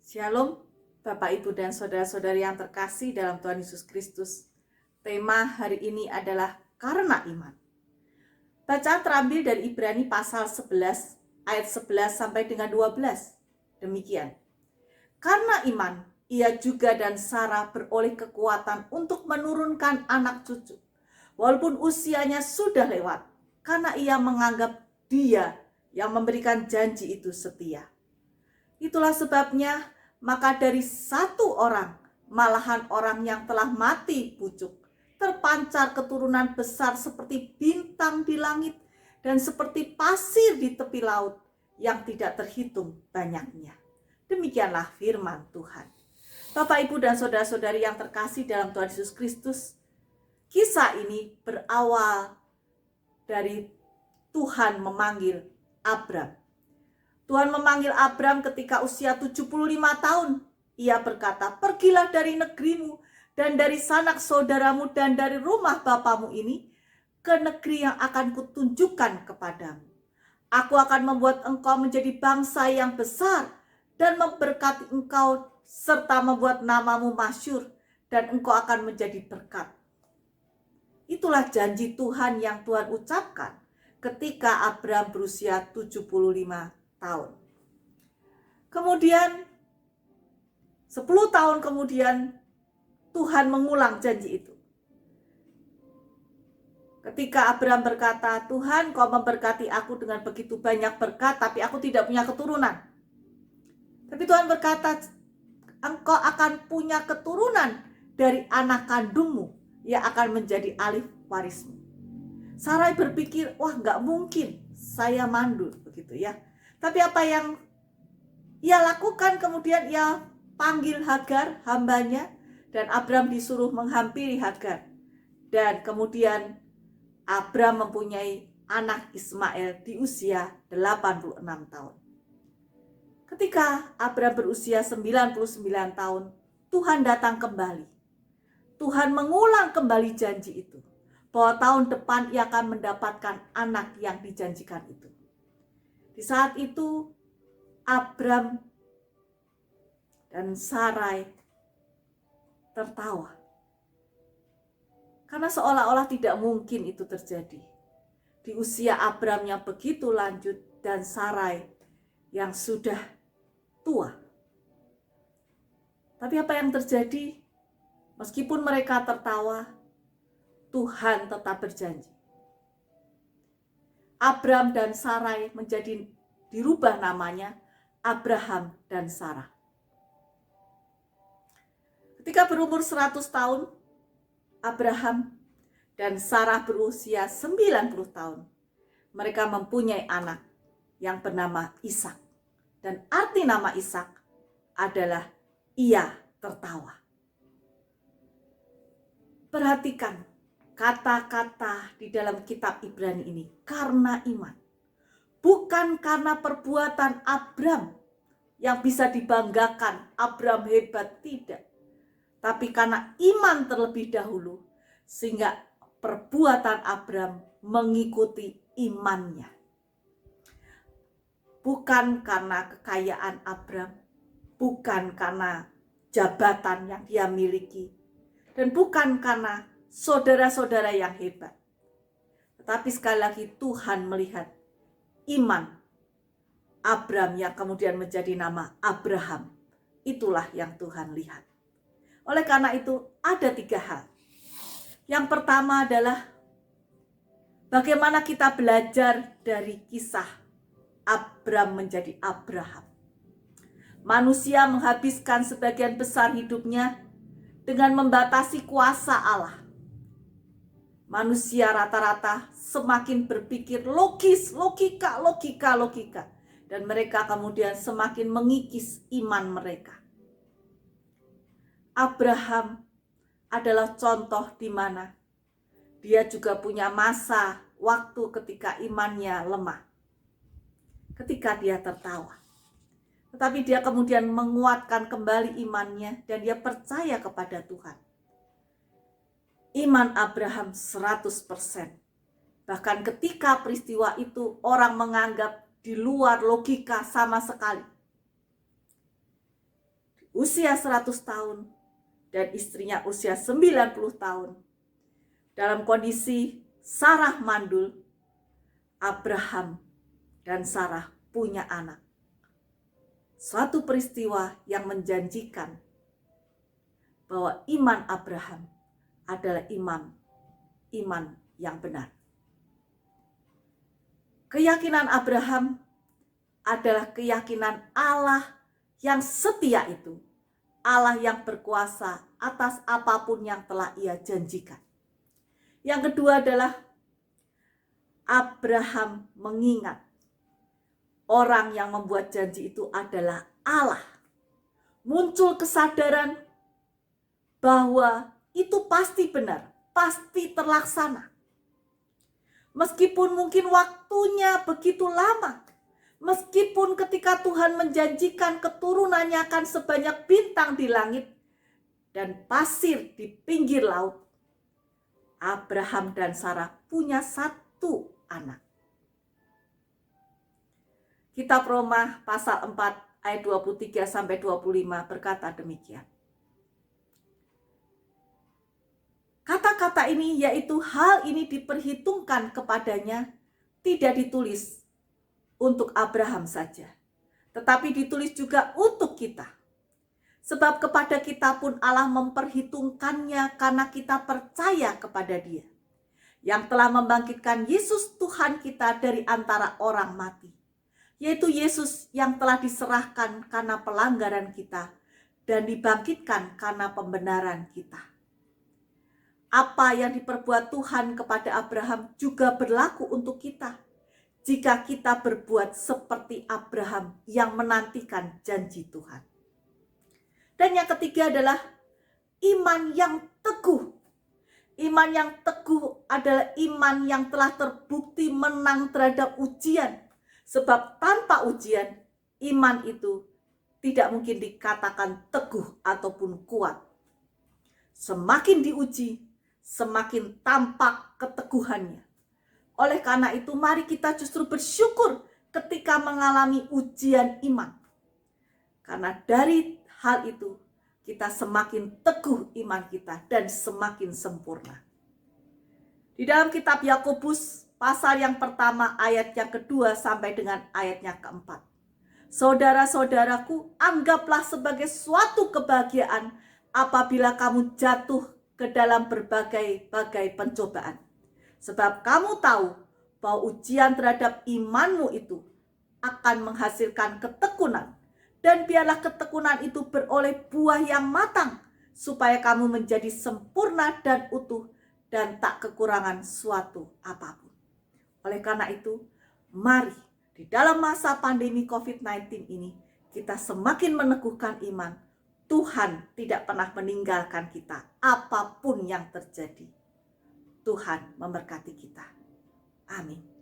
Shalom, Bapak, Ibu, dan saudara-saudari yang terkasih dalam Tuhan Yesus Kristus. Tema hari ini adalah karena iman. Bacaan terambil dari Ibrani pasal 11, ayat 11 sampai dengan 12. Demikian. Karena iman, ia juga dan Sarah beroleh kekuatan untuk menurunkan anak cucu, walaupun usianya sudah lewat, karena ia menganggap Dia yang memberikan janji itu setia. Itulah sebabnya, maka dari satu orang, malahan orang yang telah mati pucuk, terpancar keturunan besar seperti bintang di langit dan seperti pasir di tepi laut yang tidak terhitung banyaknya. Demikianlah firman Tuhan. Bapak, Ibu, dan saudara-saudari yang terkasih dalam Tuhan Yesus Kristus, kisah ini berawal dari Tuhan memanggil Abram. Tuhan memanggil Abram ketika usia 75 tahun. Ia berkata, pergilah dari negerimu dan dari sanak saudaramu dan dari rumah bapamu ini ke negeri yang akan kutunjukkan kepadamu. Aku akan membuat engkau menjadi bangsa yang besar dan memberkati engkau serta membuat namamu masyhur dan engkau akan menjadi berkat. Itulah janji Tuhan yang Tuhan ucapkan ketika Abram berusia 75 tahun. Kemudian 10 tahun kemudian Tuhan mengulang janji itu. Ketika Abram berkata, Tuhan, kau memberkati aku dengan begitu banyak berkat, tapi aku tidak punya keturunan. Tapi Tuhan berkata, engkau akan punya keturunan dari anak kandungmu yang akan menjadi ahli warismu. Sarai berpikir, wah gak mungkin, saya mandul begitu ya. Tapi apa yang ia lakukan, kemudian ia panggil Hagar, hambanya, dan Abram disuruh menghampiri Hagar. Dan kemudian Abram mempunyai anak Ismail di usia 86 tahun. Ketika Abram berusia 99 tahun, Tuhan datang kembali. Tuhan mengulang kembali janji itu, bahwa tahun depan ia akan mendapatkan anak yang dijanjikan itu. Di saat itu Abram dan Sarai tertawa. Karena seolah-olah tidak mungkin itu terjadi. Di usia Abram yang begitu lanjut dan Sarai yang sudah tua. Tapi apa yang terjadi? Meskipun mereka tertawa, Tuhan tetap berjanji. Abram dan Sarai menjadi dirubah namanya Abraham dan Sarah. Ketika berumur 100 tahun, Abraham dan Sarah berusia 90 tahun. Mereka mempunyai anak yang bernama Ishak. Dan arti nama Ishak adalah ia tertawa. Perhatikan kata-kata di dalam kitab Ibrani ini, karena iman. Bukan karena perbuatan Abram yang bisa dibanggakan, Abram hebat, tidak. Tapi karena iman terlebih dahulu, sehingga perbuatan Abram mengikuti imannya. Bukan karena kekayaan Abram, bukan karena jabatan yang dia miliki, dan bukan karena saudara-saudara yang hebat. Tetapi sekali lagi Tuhan melihat iman Abram yang kemudian menjadi nama Abraham. Itulah yang Tuhan lihat. Oleh karena itu ada 3 hal. Yang pertama adalah bagaimana kita belajar dari kisah Abram menjadi Abraham. Manusia menghabiskan sebagian besar hidupnya dengan membatasi kuasa Allah. Manusia rata-rata semakin berpikir logis, logika. Dan mereka kemudian semakin mengikis iman mereka. Abraham adalah contoh di mana dia juga punya masa waktu ketika imannya lemah. Ketika dia tertawa. Tetapi dia kemudian menguatkan kembali imannya dan dia percaya kepada Tuhan. Iman Abraham 100%. Bahkan ketika peristiwa itu orang menganggap di luar logika sama sekali. usia 100 tahun dan istrinya usia 90 tahun. Dalam kondisi Sarah mandul, Abraham dan Sarah punya anak. Suatu peristiwa yang menjanjikan bahwa iman Abraham adalah iman yang benar. Keyakinan Abraham adalah keyakinan Allah yang setia itu, Allah yang berkuasa atas apapun yang telah Ia janjikan. Yang kedua adalah Abraham mengingat orang yang membuat janji itu adalah Allah. Muncul kesadaran bahwa itu pasti benar, pasti terlaksana. Meskipun mungkin waktunya begitu lama, meskipun ketika Tuhan menjanjikan keturunannya akan sebanyak bintang di langit dan pasir di pinggir laut, Abraham dan Sarah punya satu anak. Kitab Roma pasal 4 ayat 23 sampai 25 berkata demikian. Kata-kata ini yaitu hal ini diperhitungkan kepadanya tidak ditulis untuk Abraham saja, tetapi ditulis juga untuk kita. Sebab kepada kita pun Allah memperhitungkannya karena kita percaya kepada Dia, yang telah membangkitkan Yesus Tuhan kita dari antara orang mati, yaitu Yesus yang telah diserahkan karena pelanggaran kita dan dibangkitkan karena pembenaran kita. Apa yang diperbuat Tuhan kepada Abraham juga berlaku untuk kita, jika kita berbuat seperti Abraham yang menantikan janji Tuhan. Dan yang ketiga adalah iman yang teguh. Iman yang teguh adalah iman yang telah terbukti menang terhadap ujian. Sebab tanpa ujian, iman itu tidak mungkin dikatakan teguh ataupun kuat. Semakin diuji, semakin tampak keteguhannya. Oleh karena itu, mari kita justru bersyukur ketika mengalami ujian iman. Karena dari hal itu, kita semakin teguh iman kita dan semakin sempurna. Di dalam kitab Yakobus, pasal yang pertama, ayat yang kedua sampai dengan ayatnya keempat. Saudara-saudaraku, anggaplah sebagai suatu kebahagiaan apabila kamu jatuh ke dalam berbagai-bagai pencobaan. Sebab kamu tahu bahwa ujian terhadap imanmu itu akan menghasilkan ketekunan. Dan biarlah ketekunan itu beroleh buah yang matang, supaya kamu menjadi sempurna dan utuh dan tak kekurangan suatu apapun. Oleh karena itu, mari di dalam masa pandemi COVID-19 ini, kita semakin meneguhkan iman. Tuhan tidak pernah meninggalkan kita apapun yang terjadi. Tuhan memberkati kita. Amin.